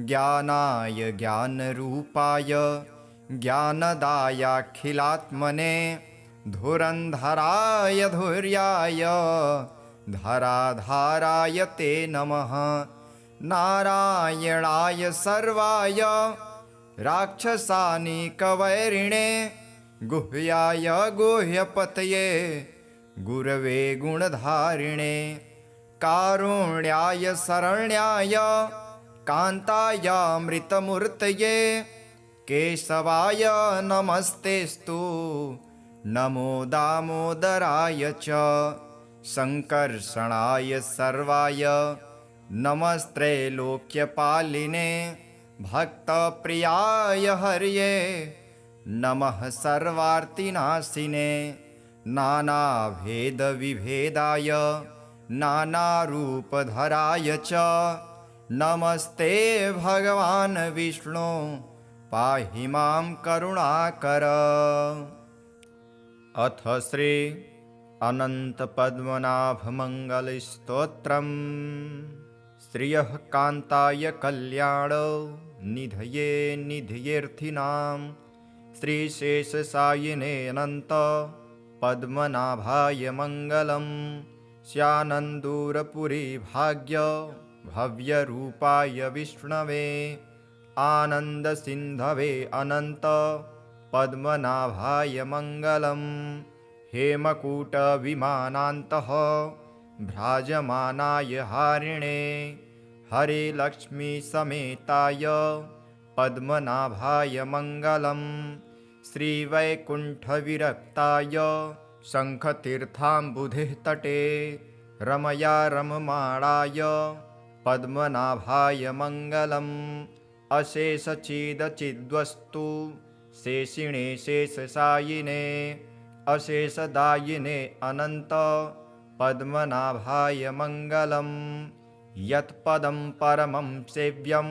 ज्ञानाय ज्ञानरूपाय ज्ञानदायाखिलात्मने धुरन्धराय धुर्याय धराधाराय ते नमः नारायणाय सर्वाय राक्षसानिकवैरिणे गुह्याय गुह्यपतये गुरवे गुणधारिणे कारुण्याय शरण्याय कान्तायामृतमूर्तये केशवाय नमस्तेस्तु नमो दामोदराय च संकर्षणाय सर्वाय नमस्त्रैलोक्यपालिने भक्तप्रियाय हर्ये नमः सर्वार्तिनाशिने नानाभेदविभेदाय नानारूपधराय च नमस्ते भगवान् विष्णु पाहि मां करुणाकर। अथ श्री अनन्तपद्मनाभमङ्गलस्तोत्रम् श्रियः कान्ताय कल्याण निधये निधयेऽर्थिनां श्रीशेषसायिने अनन्त पद्मनाभाय मङ्गलम् स्यानन्दूरपुरी भाग्य भव्यरूपाय विष्णवे आनन्दसिन्धवे अनन्त पद्मनाभाय मङ्गलम् हेमकूटविमानान्तः भ्राजमानाय हारिणे हरे लक्ष्मीसमेताय पद्मनाभाय मङ्गलम् श्रीवैकुण्ठविरक्ताय शङ्खतीर्थाम्बुधिः तटे रमया रममाणाय पद्मनाभाय मङ्गलम् अशेषचिदचिद्वस्तु शेषिणे शेषशायिने अशेषदायिने अनन्त पद्मनाभाय मङ्गलम् यत्पदं परमं सेव्यं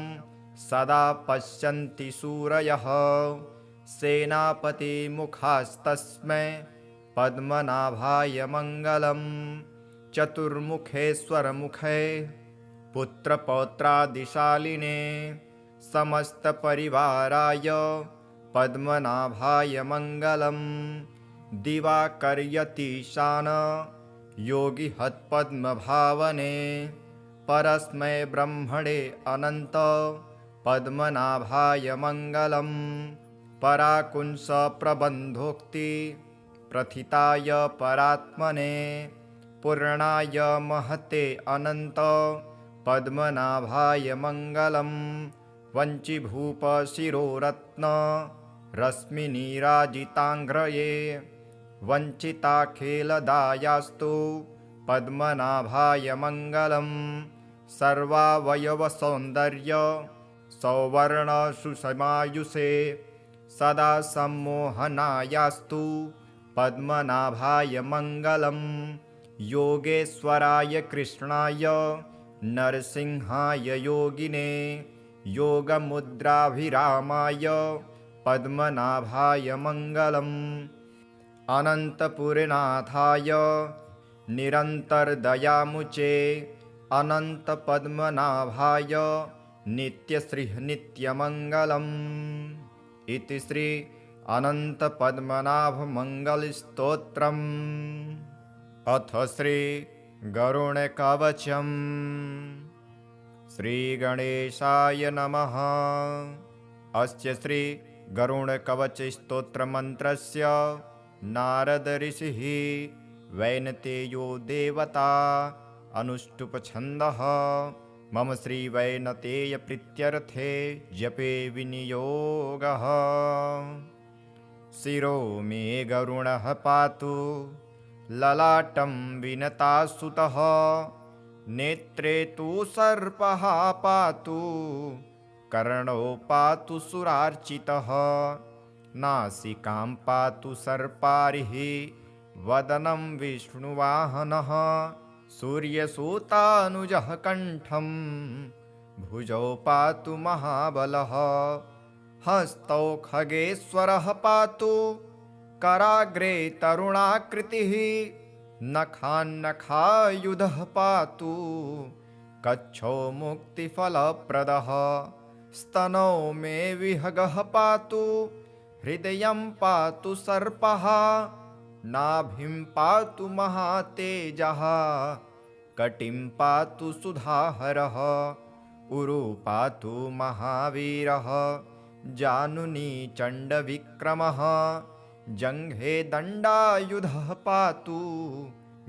सदा पश्यन्ति सूरयः सेनापतिमुखास्तस्मै पद्मनाभाय मङ्गलम् चतुर्मुखेश्वरमुखे पुत्रपौत्रादिशालिने समस्तपरिवाराय पद्मनाभाय मङ्गलम् दिवाकर्यतीशान योगिहत्पद्मभावने परस्मै ब्रह्मणे अनन्त पद्मनाभाय मङ्गलम् पराकुंसप्रबन्धोक्ति प्रथिताय परात्मने पूर्णाय महते अनन्त पद्मनाभाय मङ्गलम् वञ्चिभूपशिरोरत्न रश्मिनीराजिताङ्घ्रये वञ्चिताखिलदायास्तु पद्मनाभाय मङ्गलम् सर्वावयवसौन्दर्य सौवर्णसुषमायुषे सदा सम्मोहनायास्तु पद्मनाभाय मङ्गलम् योगेश्वराय कृष्णाय नरसिंहाय योगिने योगमुद्राभिरामाय पद्मनाभाय मङ्गलम् अनन्तपुरनाथाय निरन्तरदयामुचे अनन्तपद्मनाभाय नित्यश्रीः नित्यमङ्गलम् इति श्री अनन्तपद्मनाभमङ्गलस्तोत्रम्। अथ श्री गरुडकवचम्। श्रीगणेशाय नमः। अस्य श्री गरुडकवचस्तोत्रमन्त्रस्य नारद ऋषिः वैनतेयो देवता अनुष्टुप् छन्दः। मम श्रीवैनतेयप्रीत्यर्थे जपे विनियोगः। शिरो मे गरुडः पातु ललाटं विनतासुतः नेत्रे तु सर्पः पातु कर्णौ पातु सुरार्चितः नासिकां पातु सर्पारिः वदनं विष्णुवाहनः सूर्यसूतानुजः कण्ठं भुजौ पातु महाबलः हस्तौ खगेश्वरः पातु कराग्रे तरुणाकृतिः नखान्नखायुधः पातु कच्छो मुक्तिफलप्रदः स्तनौ मे विहगः पातु हृदयं पातु सर्पः नाभिं पातु महातेजः कटिं पातु सुधाहरः उरु पातु महावीरः जानुनी चण्डविक्रमः जङ्घे दण्डायुधः पातु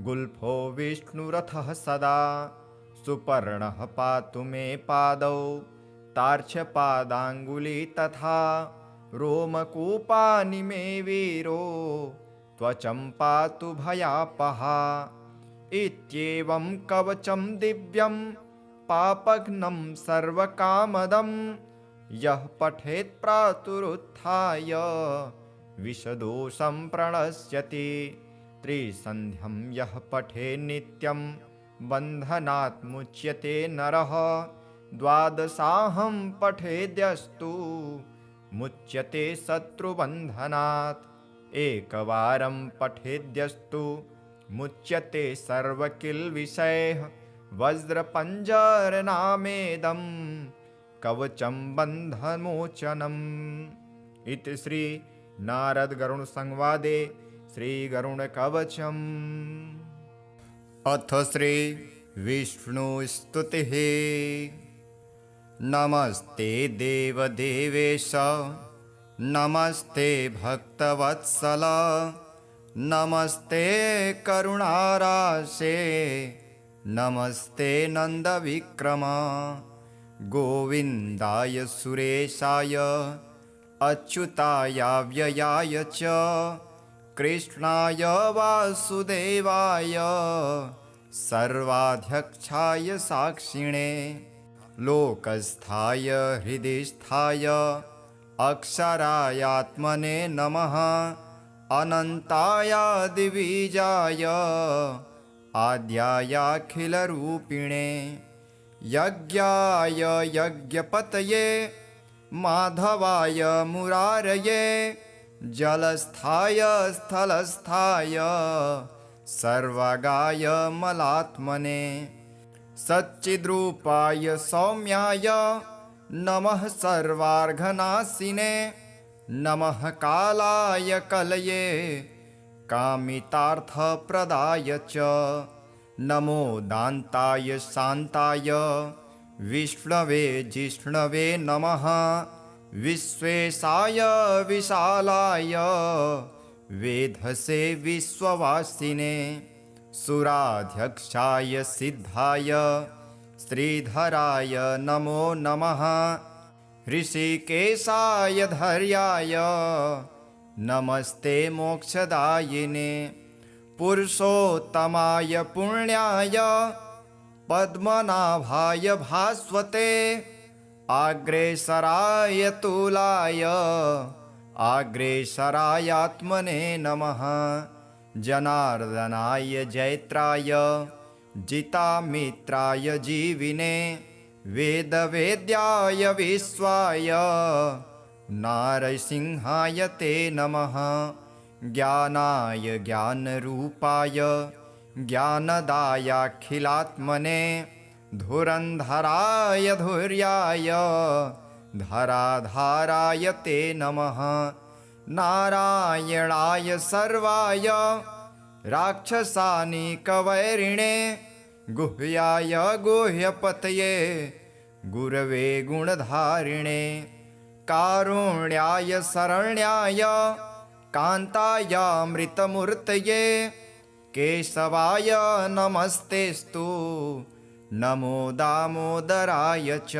गुल्फो विष्णुरथः सदा सुपर्णः पातु मे पादौ तार्क्ष्यपादाङ्गुली तथा रोमकूपानि मे वीरो त्वचं पातु भयापहा इत्येवं कवचं दिव्यं पापघ्नं सर्वकामदं यः पठेत् प्रातरुत्थाय विषदोषं प्रणश्यति त्रिसन्ध्यं यः पठेत् नित्यं बन्धनात् मुच्यते नरः द्वादशाहं पठेद्यस्तु मुच्यते शत्रुबन्धनात् एकवारं पठेद्यस्तु मुच्यते सर्वकिल्बिषैः वज्रपञ्जरनामेदं कवचं बन्धमोचनम्। इति श्री नारद गरुड संवादे श्री गरुडकवचम्। अथ श्री विष्णुस्तुतिः। नमस्ते देवदेवेश नमस्ते भक्तवत्सल नमस्ते करुणाराशे नमस्ते नन्दविक्रम गोविन्दाय सुरेशाय अच्युताय व्ययाय च कृष्णाय वासुदेवाय सर्वाध्यक्षाय साक्षिणे लोकस्थाय हृदिस्थाय अक्षरायात्मने नमः अनन्ताय दिविजाय आद्यायाखिलरूपिणे यज्ञाय यज्ञपतये माधवाय मुरारये जलस्थाय स्थलस्थाय सर्वगाय मलात्मने सच्चिद्रूपाय सौम्याय नमः सर्वार्घनाशिने नमः कालाय कलये कामितार्थप्रदाय च नमो दान्ताय शान्ताय विष्णवे जिष्णवे नमः विश्वेशाय विशालाय वेधसे विश्ववासिने सुराध्यक्षाय सिद्धाय श्रीधराय नमो नमः ऋषिकेशाय धैर्याय नमस्ते मोक्षदायिने पुरुषोत्तमाय पुण्याय पद्मनाभाय भास्वते आग्रेसराय तुलाय आग्रेसरायात्मने नमः जनार्दनाय जैत्राय जितामित्राय जीविने वेदवेद्याय विश्वाय नारसिंहाय ते नमः ज्ञानाय ज्ञानरूपाय ज्ञानदायाखिलात्मने धुरन्धराय धुर्याय धराधाराय ते नमः नारायणाय सर्वाय राक्षसानिकवैरिणे गुह्याय गुह्यपतये गुरवे गुणधारिणे कारुण्याय शरण्याय कान्तायामृतमूर्तये केशवाय नमस्तेस्तु नमो दामोदराय च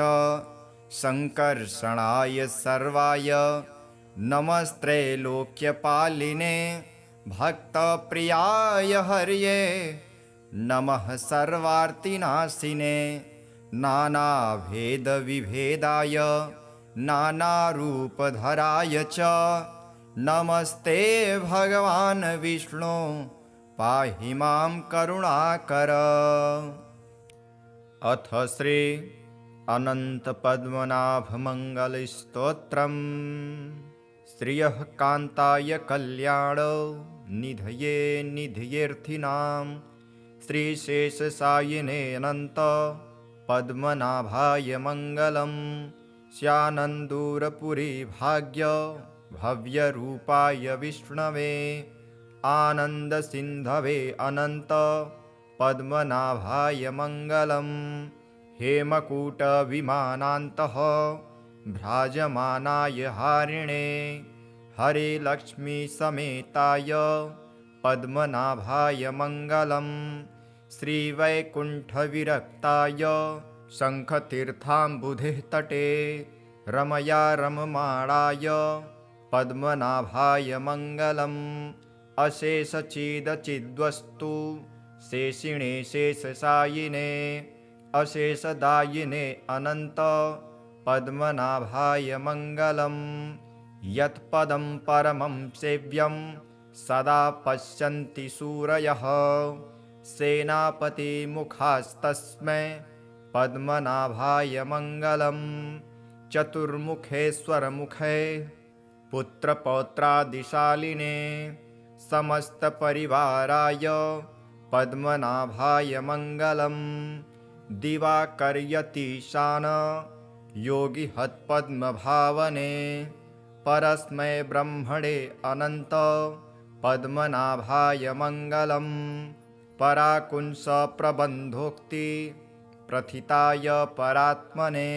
संकर्षणाय सर्वाय नमस्त्रैलोक्यपालिने भक्तप्रियाय हर्ये नमः सर्वार्तिनाशिने नानाभेदविभेदाय नानारूपधराय च नमस्ते भगवान् विष्णु पाहि मां करुणाकर। अथ श्री अनन्तपद्मनाभमङ्गलस्तोत्रम् श्रियः कान्ताय कल्याण निधये निधयेऽर्थिनां श्रीशेषसायिने अनन्त पद्मनाभाय मङ्गलं स्यानन्दूरपुरी भाग्य भव्यरूपाय विष्णवे आनन्दसिन्धवे अनन्त पद्मनाभाय मङ्गलं हेमकूटविमानान्तः भ्राजमानाय हारिणे हरे लक्ष्मीसमेताय पद्मनाभाय मङ्गलं श्रीवैकुण्ठविरक्ताय शङ्खतीर्थाम्बुधेः तटे रमया रममाणाय पद्मनाभाय मङ्गलम् अशेषचिदचिद्वस्तु शेषिणे शेषशायिने अशेषदायिने अनन्त पद्मनाभाय मङ्गलं यत्पदं परमं सेव्यं सदा पश्यन्ति सूरयः सेनापतिमुखास्तस्मै पद्मनाभाय मङ्गलं चतुर्मुखेश्वरमुखे पुत्रपौत्रादिशालिने समस्तपरिवाराय पद्मनाभाय मङ्गलं दिवाकर्यतीशान योगिहत्पद्मभावने परस्मै ब्रह्मणे अनन्त पद्मनाभाय मङ्गलं पराकुंसप्रबन्धोक्ति प्रथिताय परात्मने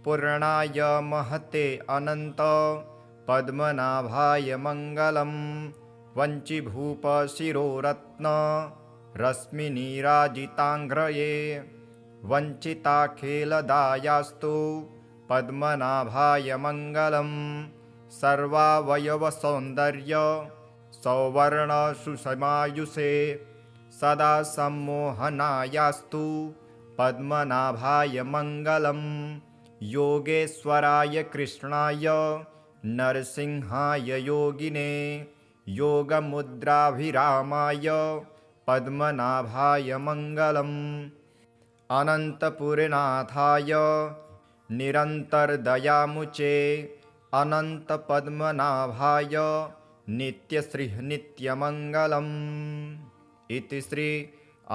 पूर्णाय महते अनन्त पद्मनाभाय मङ्गलं वञ्चिभूपशिरोरत्न रश्मिनीराजिताङ्घ्रये वञ्चिताखिलदायास्तु पद्मनाभाय मङ्गलं सर्वावयवसौन्दर्य सौवर्णसुषमायुषे सदा सम्मोहनायास्तु पद्मनाभाय मङ्गलं योगेश्वराय कृष्णाय नरसिंहाय योगिने योगमुद्राभिरामाय पद्मनाभाय मङ्गलम् अनन्तपुरनाथाय निरन्तरदयामुचे अनन्तपद्मनाभाय नित्यश्रीः नित्यमङ्गलम् इति श्री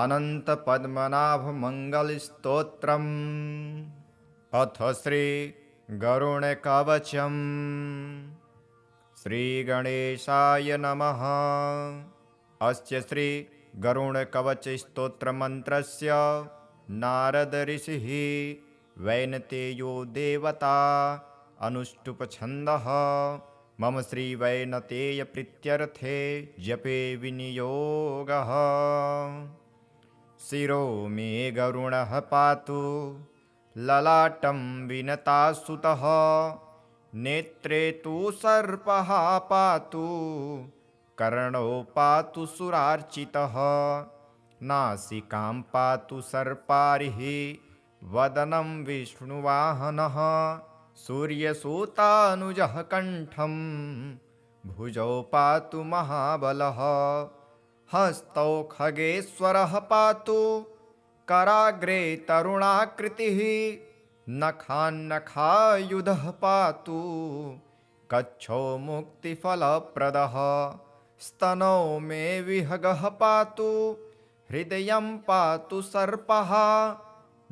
अनन्तपद्मनाभमङ्गलस्तोत्रम्। अथ श्री गरुडकवचम्। श्रीगणेशाय नमः। अस्य श्री गरुडकवचस्तोत्रमन्त्रस्य नारद ऋषिः वैनतेयो देवता अनुष्टुप्छन्दः मम श्रीवैनतेयप्रीत्यर्थे जपे विनियोगः। शिरो मे गरुणः पातु ललाटं विनतासुतः नेत्रे तु सर्पः पातु कर्णौ पातु सुरार्चितः नासिकां पातु सर्पारिः वदनं विष्णुवाहनः सूर्यसूतानुजः कण्ठं भुजौ पातु महाबलः हस्तौ खगेश्वरः पातु कराग्रे तरुणाकृतिः नखान्नखायुधः पातु कच्छो मुक्तिफलप्रदः स्तनौ मे विहगः पातु हृदयं पातु सर्पः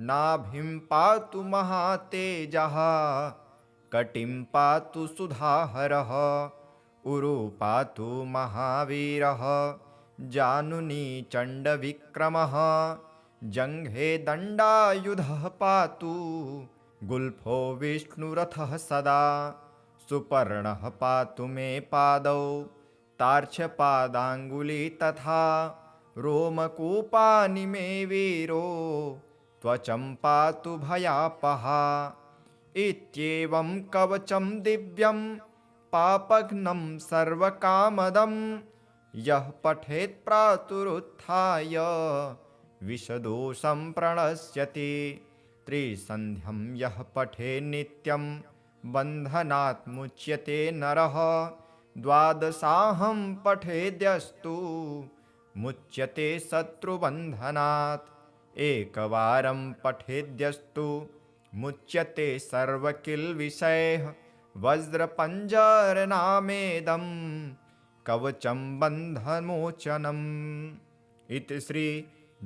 नाभिं पातु महातेजः कटिं पातु सुधाहरः उरु पातु महावीरः जानुनी चण्डविक्रमः जङ्घे दण्डायुधः पातु गुल्फो विष्णुरथः सदा सुपर्णः पातु मे पादौ तार्क्ष्यपादाङ्गुली तथा रोमकूपानि मे वीरो त्वचं पातु भयापहा इत्येवं कवचं दिव्यं पापघ्नं सर्वकामदं यः पठेत् प्रातरुत्थाय विषदोषं प्रणश्यति त्रिसन्ध्यं यः पठेत् नित्यं बन्धनात् मुच्यते नरः द्वादशाहं पठेद्यस्तु मुच्यते शत्रुबन्धनात् एकवारं पठेद्यस्तु मुच्यते सर्वकिल्बिषैः वज्रपञ्जरनामेदं कवचं बन्धमोचनम्। इति श्री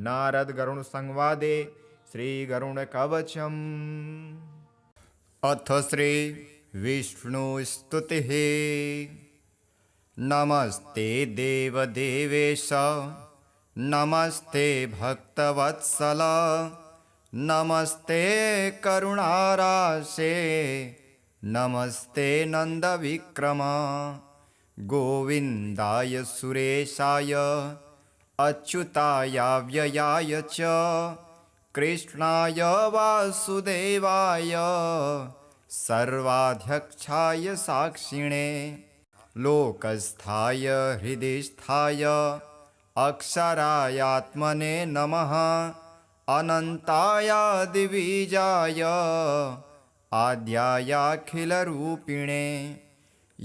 नारद गरुण संवादे श्री गरुण कवचम्। अथ श्री विष्णु स्तुतिः। नमस्ते देवदेवेश नमस्ते भक्तवत्सल नमस्ते करुणाराशे नमस्ते नन्दविक्रम गोविन्दाय सुरेशाय अच्युताय व्ययाय च कृष्णाय वासुदेवाय सर्वाध्यक्षाय साक्षिणे लोकस्थाय हृदिस्थाय अक्षरायात्मने नमः अनन्ताय दिविजाय आद्यायाखिलरूपिणे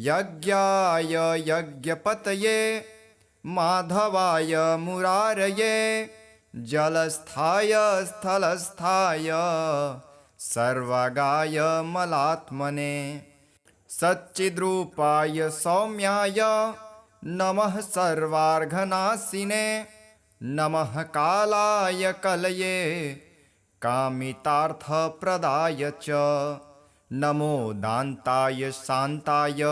यज्ञाय यज्ञपतये माधवाय मुरारये जलस्थाय स्थलस्थाय सर्वगाय मलात्मने सच्चिद्रूपाय सौम्याय नमः सर्वार्घनाशिने नमः कालाय कलये कामितार्थप्रदाय च नमो दान्ताय शान्ताय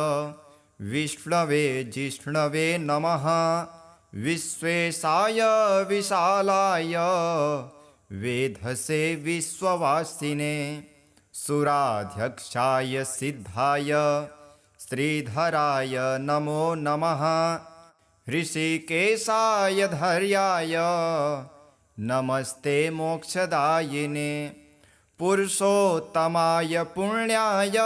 विष्णवे जिष्णवे नमः विश्वेशाय विशालाय वेधसे विश्ववासिने सुराध्यक्षाय सिद्धाय श्रीधराय नमो नमः ऋषिकेशाय धैर्याय नमस्ते मोक्षदायिने पुरुषोत्तमाय पुण्याय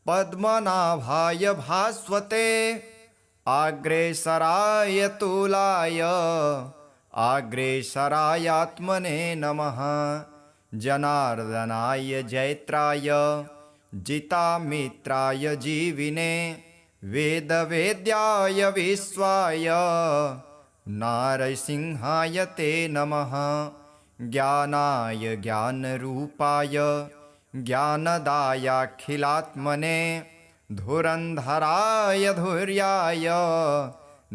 पद्मनाभाय भास्वते आग्रेसराय तुलाय आग्रेसरायात्मने नमः जनार्दनाय जैत्राय जितामित्राय जीविने वेदवेद्याय विश्वाय नारसिंहाय ते नमः ज्ञानाय ज्ञानरूपाय ज्ञानदायाखिलात्मने धुरन्धराय धुर्याय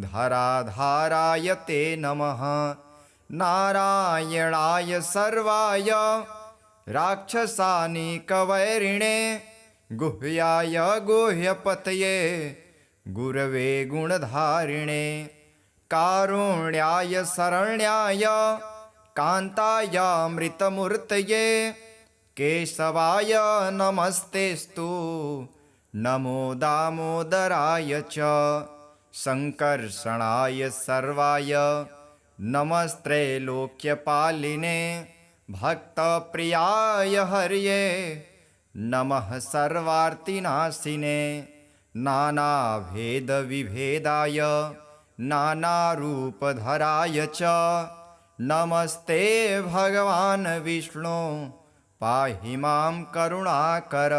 धराधाराय ते नमः नारायणाय सर्वाय राक्षसानिकवैरिणे गुह्याय गुह्यपतये गुरवे गुणधारिणे कारुण्याय शरण्याय कान्तायामृतमूर्तये केशवाय नमस्तेस्तु नमो दामोदराय च संकर्षणाय सर्वाय नमस्त्रैलोक्यपालिने भक्तप्रियाय हर्ये नमः सर्वार्तिनाशिने नानाभेदविभेदाय नानारूपधराय च नमस्ते भगवान् विष्णु पाहि मां करुणाकर।